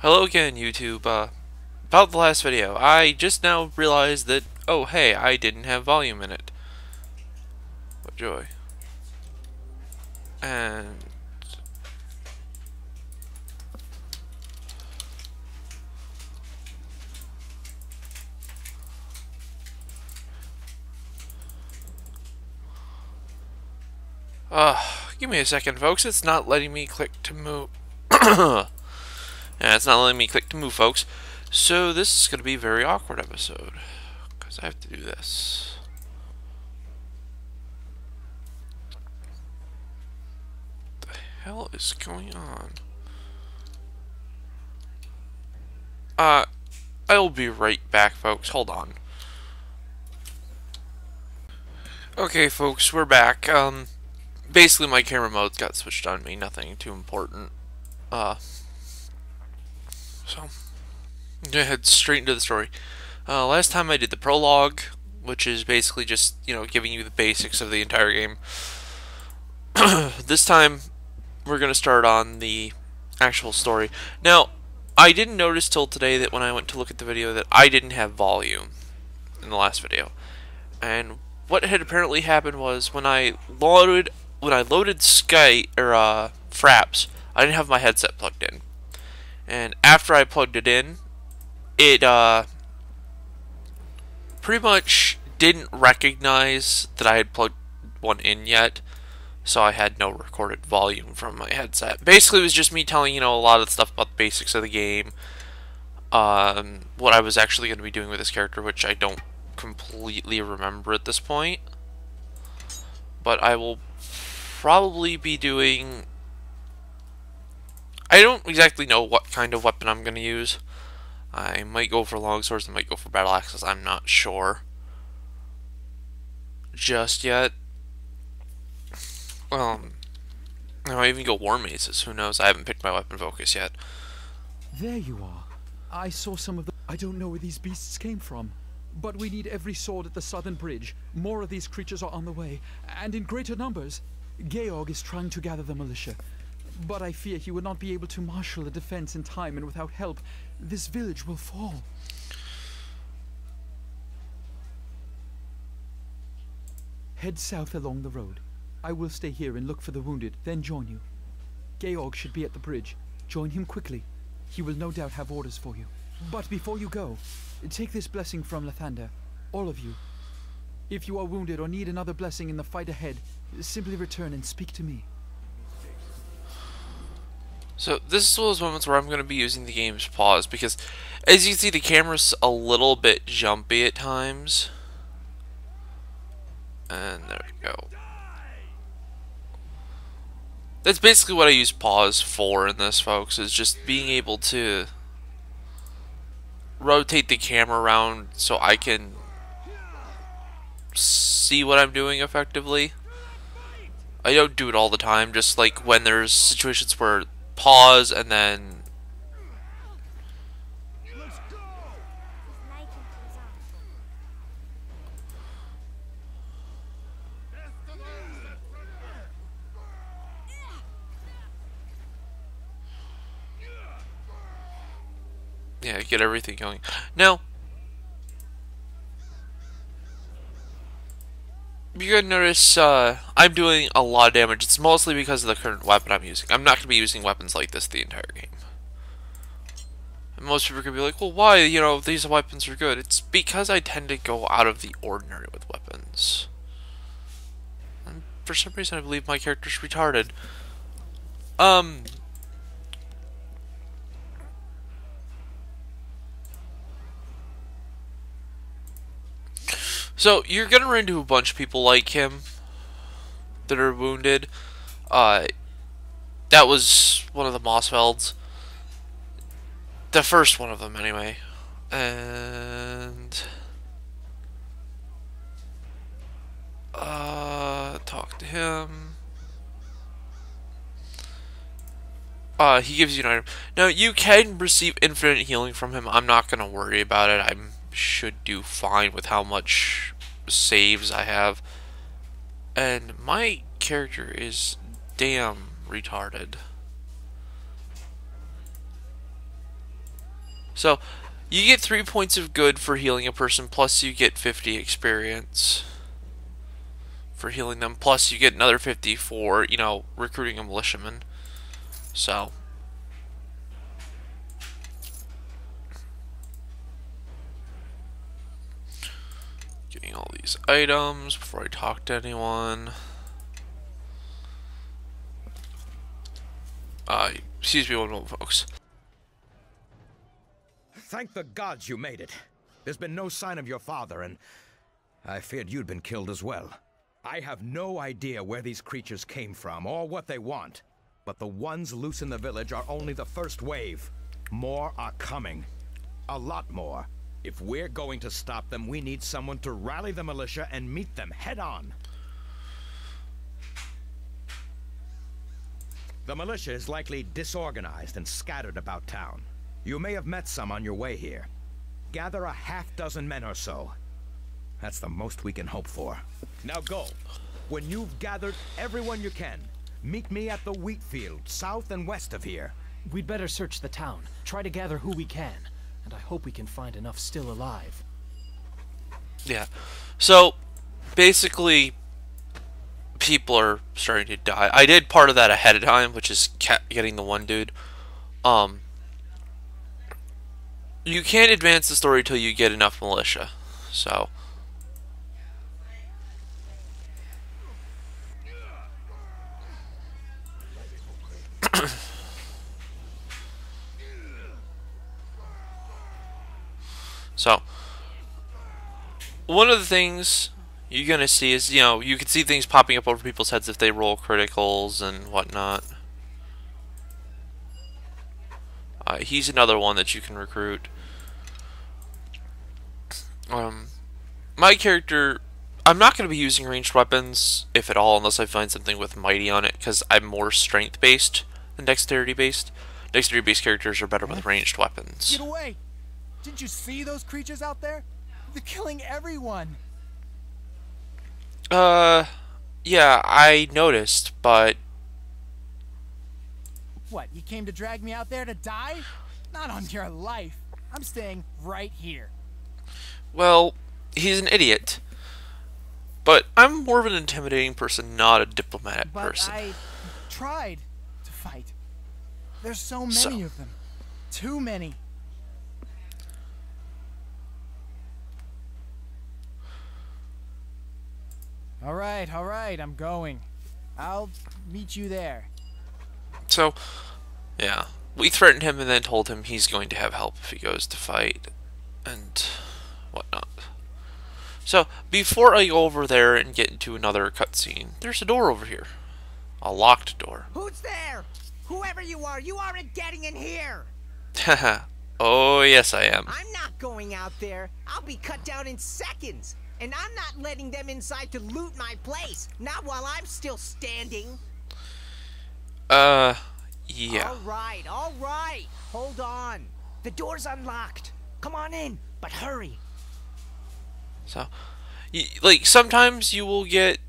Hello again, YouTube. About the last video, I just now realized that, oh hey, I didn't have volume in it. What joy. And... give me a second, folks. It's not letting me click to move. Yeah, it's not letting me click to move, folks. So this is going to be a very awkward episode. Because I have to do this. What the hell is going on? I'll be right back, folks. Hold on. Okay, folks, we're back. Basically my camera modes got switched on me. Nothing too important. So, I'm gonna head straight into the story. Last time I did the prologue, which is basically just, giving you the basics of the entire game. This time, we're gonna start on the actual story. Now, I didn't notice till today that when I went to look at the video that I didn't have volume in the last video. And what had apparently happened was when I loaded Sky or Fraps, I didn't have my headset plugged in. And after I plugged it in, it pretty much didn't recognize that I had plugged one in yet, so I had no recorded volume from my headset. Basically, it was just me telling, a lot of the stuff about the basics of the game, what I was actually going to be doing with this character, which I don't completely remember at this point. But I will probably be doing... I don't exactly know what kind of weapon I'm going to use. I might go for longswords, I might go for battle axes, I'm not sure just yet. I might even go war maces, who knows, I haven't picked my weapon focus yet. There you are. I saw some of the... I don't know where these beasts came from, but we need every sword at the southern bridge. More of these creatures are on the way, and in greater numbers. Georg is trying to gather the militia, but I fear he will not be able to marshal a defense in time, and without help, this village will fall. Head south along the road. I will stay here and look for the wounded, then join you. Georg should be at the bridge. Join him quickly. He will no doubt have orders for you. But before you go, take this blessing from Lathander, all of you. If you are wounded or need another blessing in the fight ahead, simply return and speak to me. So this is one of those moments where I'm going to be using the game's pause, because as you can see, the camera's a little bit jumpy at times. And there we go. That's basically what I use pause for in this, folks, is just being able to rotate the camera around so I can see what I'm doing effectively. I don't do it all the time, just like when there's situations where pause and then yeah, get everything going. Now, you're gonna notice I'm doing a lot of damage. It's mostly because of the current weapon I'm using. I'm not gonna be using weapons like this the entire game. And most people are gonna be like, well, why? These weapons are good. It's because I tend to go out of the ordinary with weapons. And for some reason, I believe my character's retarded. So, you're gonna run into a bunch of people like him that are wounded. That was one of the Mossfelds. The first one of them, anyway. And... talk to him. He gives you an item. Now, you can receive infinite healing from him. I'm not gonna worry about it. I should do fine with how much saves I have. And my character is damn retarded. So, you get 3 points of good for healing a person, plus you get 50 experience for healing them, plus you get another 50 for, you know, recruiting a militiaman. So, getting all these items before I talk to anyone. Excuse me one moment, folks. Thank the gods you made it. There's been no sign of your father, and I feared you'd been killed as well. I have no idea where these creatures came from or what they want, but the ones loose in the village are only the first wave. More are coming. A lot more. If we're going to stop them, we need someone to rally the militia and meet them head on. The militia is likely disorganized and scattered about town. You may have met some on your way here. Gather a half-dozen men or so. That's the most we can hope for. Now go. When you've gathered everyone you can, meet me at the wheat field, south and west of here. We'd better search the town, try to gather who we can, and I hope we can find enough still alive. Yeah. So, basically, people are starting to die. I did part of that ahead of time, which is getting the one dude. You can't advance the story till you get enough militia. So, one of the things you're gonna see is, you know, you can see things popping up over people's heads if they roll criticals and whatnot. He's another one that you can recruit. My character, I'm not going to be using ranged weapons, if at all, unless I find something with mighty on it, because I'm more strength-based than dexterity-based. Dexterity-based characters are better with ranged weapons. Get away! Didn't you see those creatures out there? They're killing everyone! Yeah, I noticed, but... What, you came to drag me out there to die? Not on your life. I'm staying right here. Well, he's an idiot. But I'm more of an intimidating person, not a diplomatic person. But I tried to fight. There's so many of them. Too many. All right, I'm going. I'll meet you there. So, yeah. We threatened him and then told him he's going to have help if he goes to fight and whatnot. So, before I go over there and get into another cutscene, there's a door over here. A locked door. Who's there? Whoever you aren't getting in here! Haha. Oh, yes I am. I'm not going out there. I'll be cut down in seconds. And I'm not letting them inside to loot my place. Not while I'm still standing. Yeah. All right. Hold on. The door's unlocked. Come on in, but hurry. So, like, sometimes you will get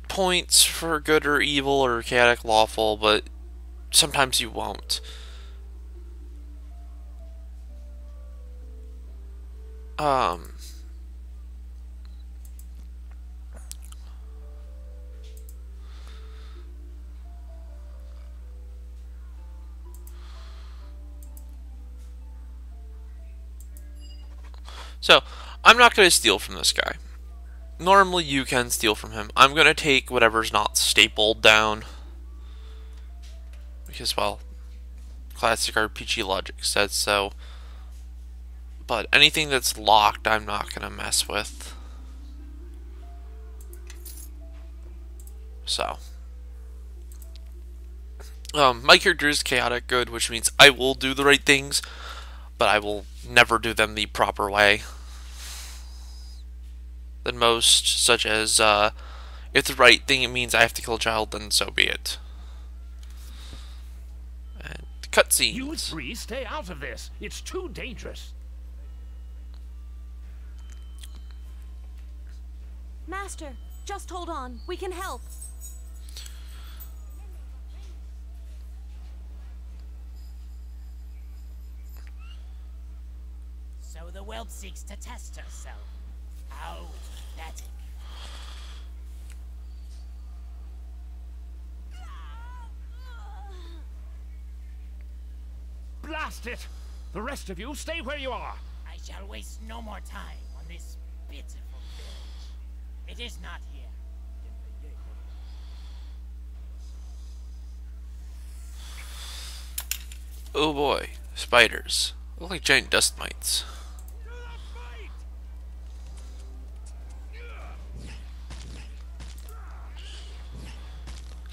points for good or evil or chaotic lawful, but sometimes you won't. So, I'm not going to steal from this guy. Normally you can steal from him. I'm going to take whatever's not stapled down. Because, well, classic RPG logic says so. But anything that's locked, I'm not going to mess with. So. My character is chaotic good, which means I will do the right things, but I will never do them the proper way than most, such as, if the right thing it means I have to kill a child, then so be it. And cutscenes. You three stay out of this. It's too dangerous. Master, just hold on. We can help. So the whelp seeks to test herself. How pathetic. Blast it! The rest of you, stay where you are. I shall waste no more time on this pitiful village. It is not here. Oh boy, spiders. Look like giant dust mites.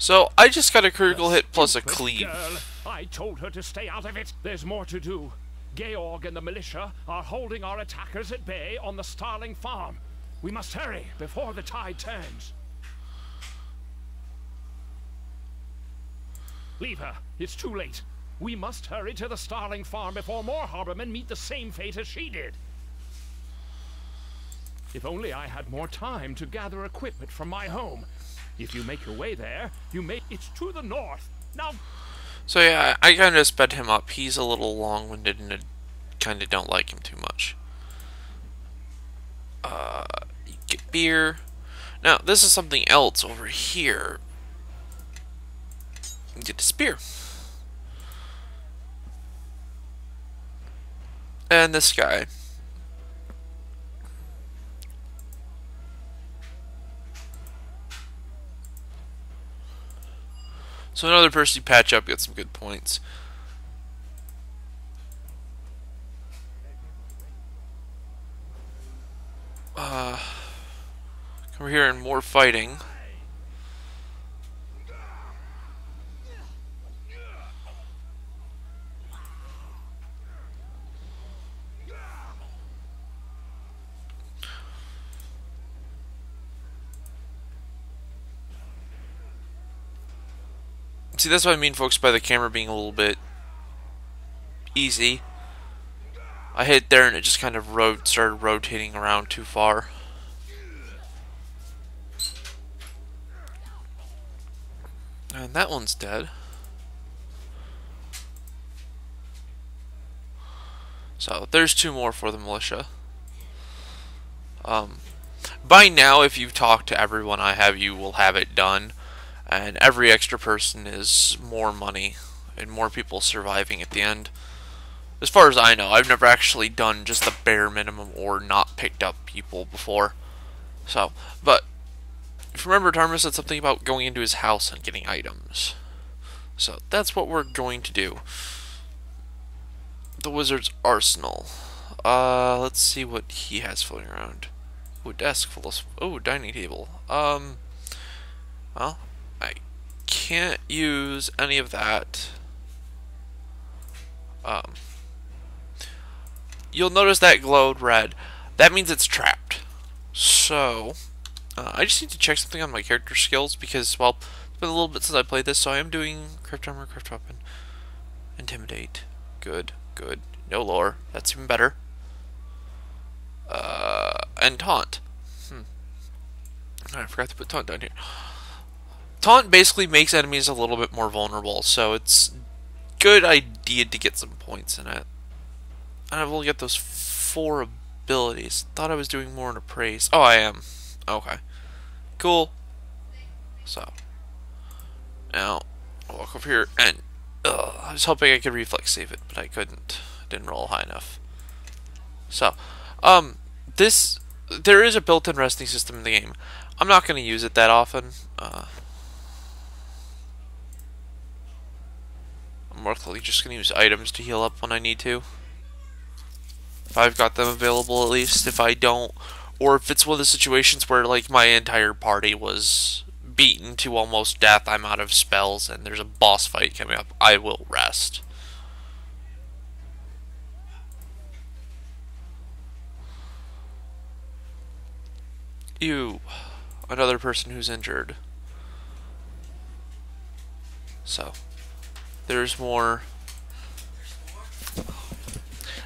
So, I just got a critical hit plus a cleave. Girl, I told her to stay out of it. There's more to do. Georg and the militia are holding our attackers at bay on the Starling farm. We must hurry before the tide turns. Leave her. It's too late. We must hurry to the Starling farm before more harbormen meet the same fate as she did. If only I had more time to gather equipment from my home. If you make your way there, it's to the north. Now... So yeah, I kind of sped him up. He's a little long-winded and I kind of don't like him too much. You get beer. Now, this is something else over here. You get a spear. And this guy. So another person you patch up gets some good points. Come over here and more fighting. See, that's what I mean, folks, by the camera being a little bit easy. I hit there and it just kind of started rotating around too far. And that one's dead. So, there's two more for the militia. By now, if you've talked to everyone I have, you will have it done. And every extra person is more money and more people surviving at the end. As far as I know, I've never actually done just the bare minimum or not picked up people before. So, but if you remember, Tarma said something about going into his house and getting items. So that's what we're going to do. The wizard's arsenal. Let's see what he has floating around. Ooh, desk full of... Oh, dining table. Well, I can't use any of that. You'll notice that glowed red. That means it's trapped. So, I just need to check something on my character skills because, well, it's been a little bit since I played this, so I am doing crypt armor, crypt weapon, intimidate. Good, good. No lore. That's even better. And taunt. I forgot to put taunt down here. Taunt basically makes enemies a little bit more vulnerable, so it's a good idea to get some points in it. And I've only got those 4 abilities. Thought I was doing more in appraise. Oh, I am. Okay. Cool. So. Now, I'll walk over here and... I was hoping I could reflex save it, but I couldn't. Didn't roll high enough. So, there is a built-in resting system in the game. I'm not going to use it that often. I'm more likely just going to use items to heal up when I need to. If I've got them available, at least. If I don't, or if it's one of the situations where, like, my entire party was beaten to almost death, I'm out of spells, and there's a boss fight coming up, I will rest. Ew. Another person who's injured. So, there's more.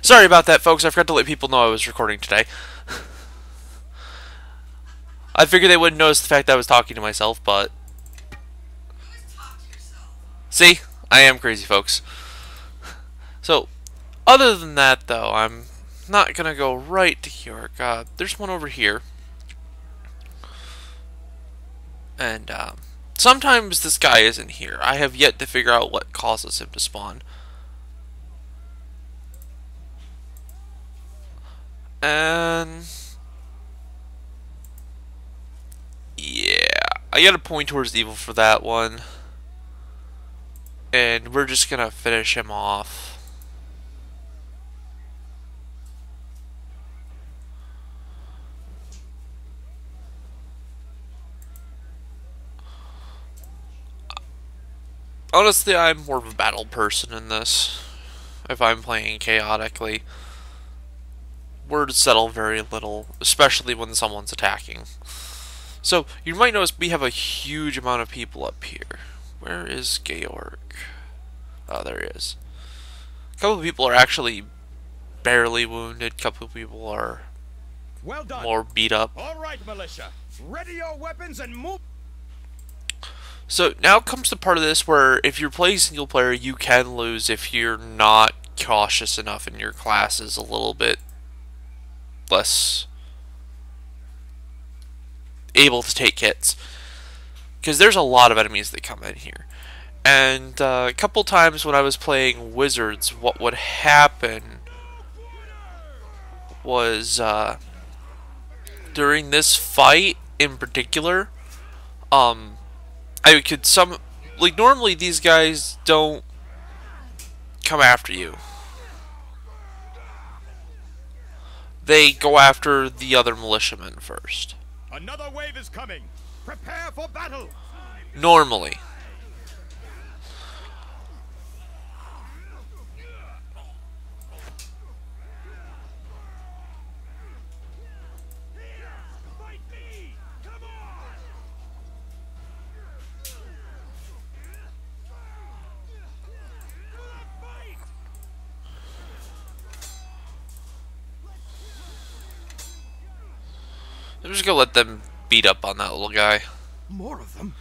Sorry about that, folks. I forgot to let people know I was recording today. I figured they wouldn't notice the fact that I was talking to myself, but... See? I am crazy, folks. So, other than that, though, I'm not gonna go right to here. There's one over here. And sometimes this guy isn't here. I have yet to figure out what causes him to spawn. And yeah, I gotta point towards evil for that one. And we're just gonna finish him off. Honestly, I'm more of a battle person in this. If I'm playing chaotically, words settle very little, especially when someone's attacking. So, you might notice we have a huge amount of people up here. Where is Georg? Oh, there he is. A couple of people are actually barely wounded. A couple of people are well done. More beat up. All right, militia. Ready your weapons and move. So now comes the part of this where if you're playing single player, you can lose if you're not cautious enough and your class is a little bit less able to take hits. Because there's a lot of enemies that come in here. And a couple times when I was playing wizards, what would happen was during this fight in particular, I could normally these guys don't come after you. They go after the other militiamen first. Another wave is coming. Prepare for battle. Normally. I'm just gonna let them beat up on that little guy. More of them?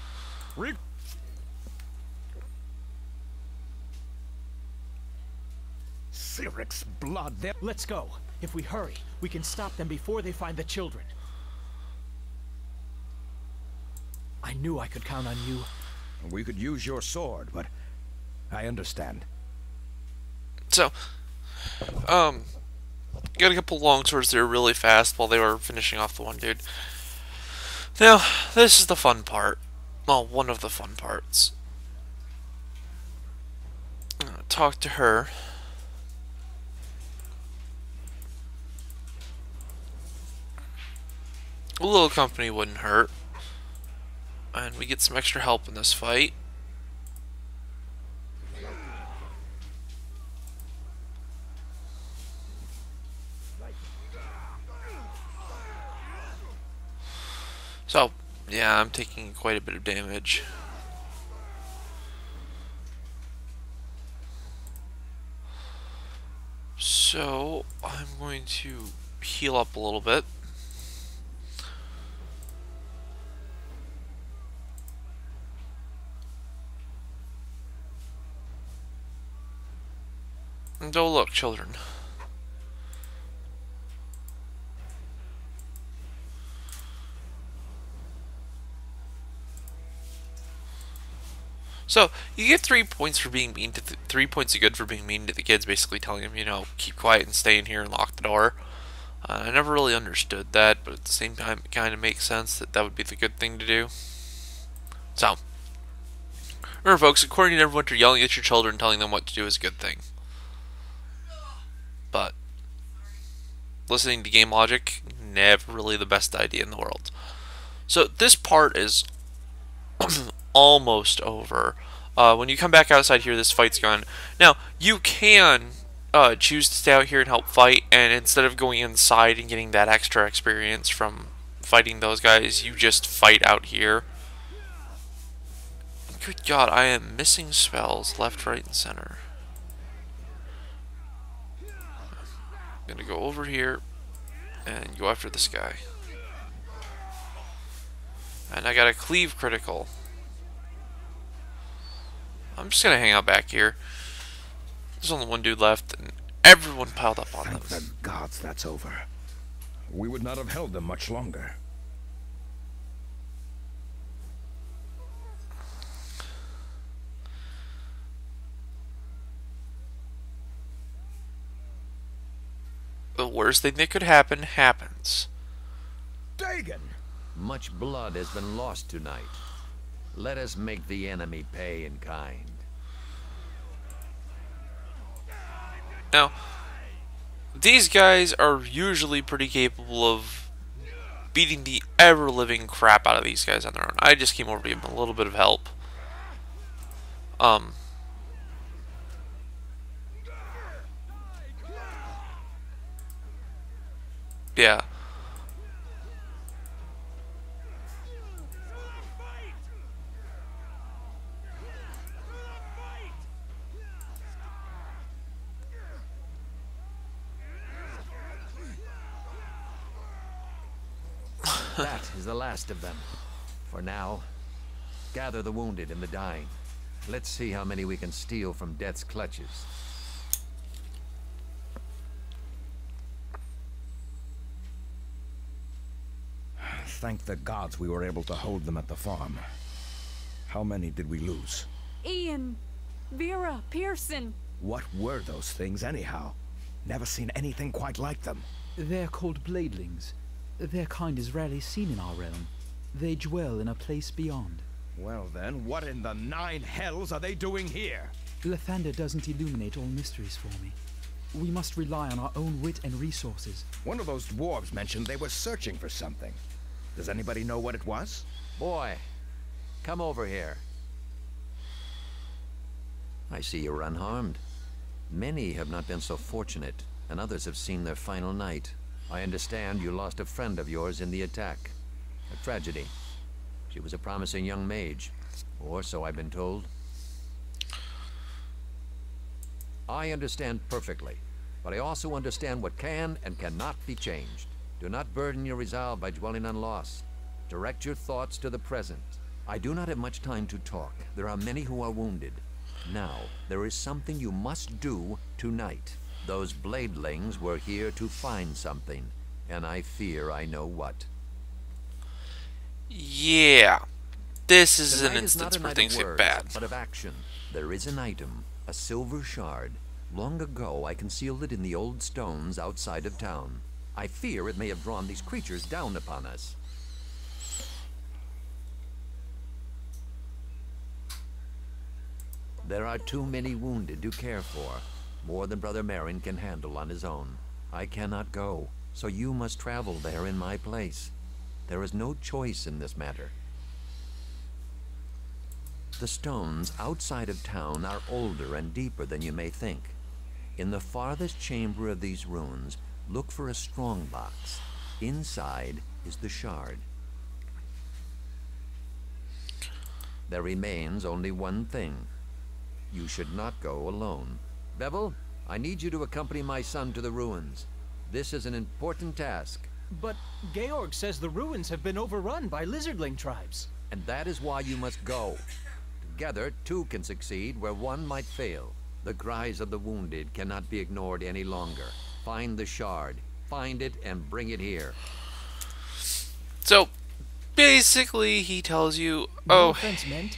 Cyric's blood. Let's go. If we hurry, we can stop them before they find the children. I knew I could count on you. We could use your sword, but I understand. So, got a couple long swords there really fast while they were finishing off the one dude. Now, this is the fun part. Well, one of the fun parts. Talk to her. A little company wouldn't hurt. And we get some extra help in this fight. So, yeah, I'm taking quite a bit of damage. So, I'm going to heal up a little bit. And oh look, children. So, you get 3 points for being mean to 3 points of good for being mean to the kids, basically telling them, you know, keep quiet and stay in here and lock the door. I never really understood that, but at the same time, it kind of makes sense that that would be the good thing to do. So, remember folks, according to Neverwinter, yelling at your children, telling them what to do is a good thing. But, listening to game logic, never really the best idea in the world. So, this part is almost over. When you come back outside here, this fight's gone. Now, you can choose to stay out here and help fight, and instead of going inside and getting that extra experience from fighting those guys, you just fight out here. Good God, I am missing spells left, right, and center. I'm gonna go over here and go after this guy. And I got a cleave critical. I'm just gonna hang out back here. There's only one dude left, and everyone piled up on Thank them. the gods that's over. We would not have held them much longer. The worst thing that could happen happens. Dagon! Much blood has been lost tonight. Let us make the enemy pay in kind. Now, these guys are usually pretty capable of beating the ever-living crap out of these guys on their own. I just came over to give them a little bit of help. Yeah. That is the last of them. For now, gather the wounded and the dying. Let's see how many we can steal from death's clutches. Thank the gods we were able to hold them at the farm. How many did we lose? Ian, Vera, Pearson. What were those things anyhow? Never seen anything quite like them. They're called bladelings. Their kind is rarely seen in our realm. They dwell in a place beyond. Well then, what in the 9 hells are they doing here? Lathander doesn't illuminate all mysteries for me. We must rely on our own wit and resources. One of those dwarves mentioned they were searching for something. Does anybody know what it was? Boy, come over here. I see you're unharmed. Many have not been so fortunate, and others have seen their final night. I understand you lost a friend of yours in the attack. A tragedy. She was a promising young mage, or so I've been told. I understand perfectly, but I also understand what can and cannot be changed. Do not burden your resolve by dwelling on loss. Direct your thoughts to the present. I do not have much time to talk. There are many who are wounded. Now, there is something you must do tonight. Those bladelings were here to find something, and I fear I know what. Yeah. This is an Tonight is instance not a where night things of get words, bad. but of action. There is an item, a silver shard. Long ago, I concealed it in the old stones outside of town. I fear it may have drawn these creatures down upon us. There are too many wounded to care for, more than Brother Marin can handle on his own. I cannot go, so you must travel there in my place. There is no choice in this matter. The stones outside of town are older and deeper than you may think. In the farthest chamber of these ruins, look for a strong box. Inside is the shard. There remains only one thing. You should not go alone. Bevel, I need you to accompany my son to the ruins. This is an important task. But Georg says the ruins have been overrun by lizardling tribes. And that is why you must go. Together, two can succeed where one might fail. The cries of the wounded cannot be ignored any longer. Find the shard. Find it and bring it here. So, basically, he tells you, No oh, offense meant,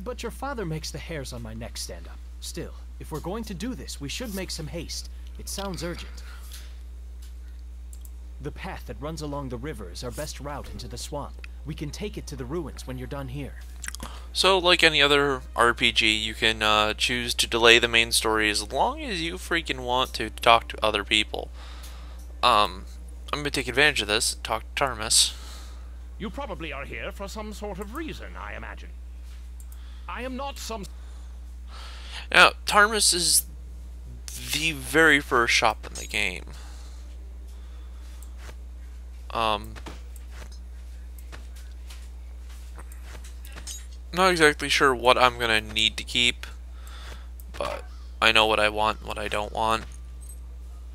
but your father makes the hairs on my neck stand up. Still, if we're going to do this, we should make some haste. It sounds urgent. The path that runs along the river is our best route into the swamp. We can take it to the ruins when you're done here. So, like any other RPG, you can choose to delay the main story as long as you freaking want to talk to other people. I'm gonna take advantage of this and talk to Tarmus. You probably are here for some sort of reason, I imagine. I am not some... Now, Tarmus is the very first shop in the game. Not exactly sure what I'm gonna need to keep, but I know what I want and what I don't want.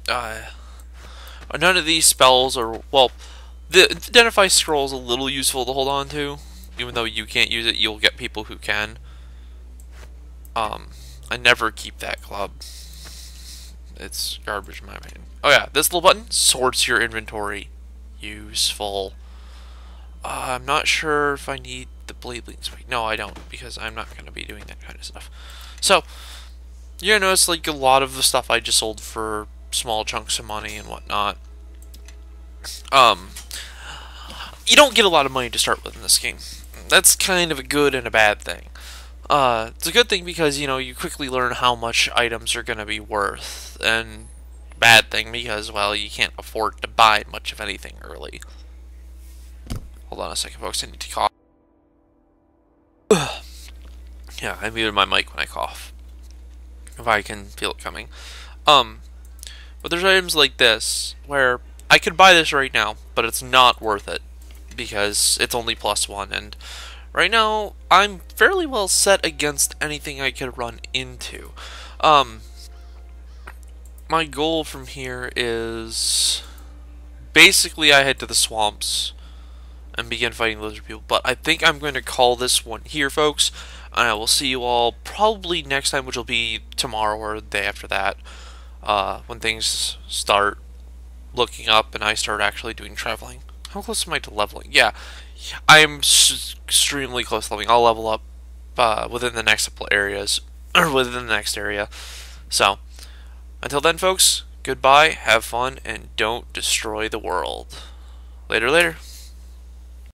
None of these spells are, well, the Identify Scroll is a little useful to hold on to. Even though you can't use it, you'll get people who can. I never keep that club. it's garbage in my opinion. Oh yeah, this little button sorts your inventory. Useful. I'm not sure if I need the Bladeling Spike. No, I don't, because I'm not going to be doing that kind of stuff. So, you're going to notice like a lot of the stuff I just sold for small chunks of money and whatnot. You don't get a lot of money to start with in this game. That's kind of a good and a bad thing. It's a good thing because, you know, you quickly learn how much items are going to be worth, and bad thing because, well, you can't afford to buy much of anything early. Hold on a second, folks, I need to cough. Yeah, I muted my mic when I cough, if I can feel it coming. But there's items like this, where I could buy this right now, but it's not worth it, because it's only +1, and right now, I'm fairly well set against anything I could run into. My goal from here is basically I head to the swamps and begin fighting lizard people, but I think I'm going to call this one here, folks, and I will see you all probably next time, which will be tomorrow or the day after that, when things start looking up and I start actually doing traveling. How close am I to leveling? Yeah, I'm extremely close to leveling. I'll level up within the next couple areas, or within the next area. So, until then, folks, goodbye, have fun, and don't destroy the world. Later, later.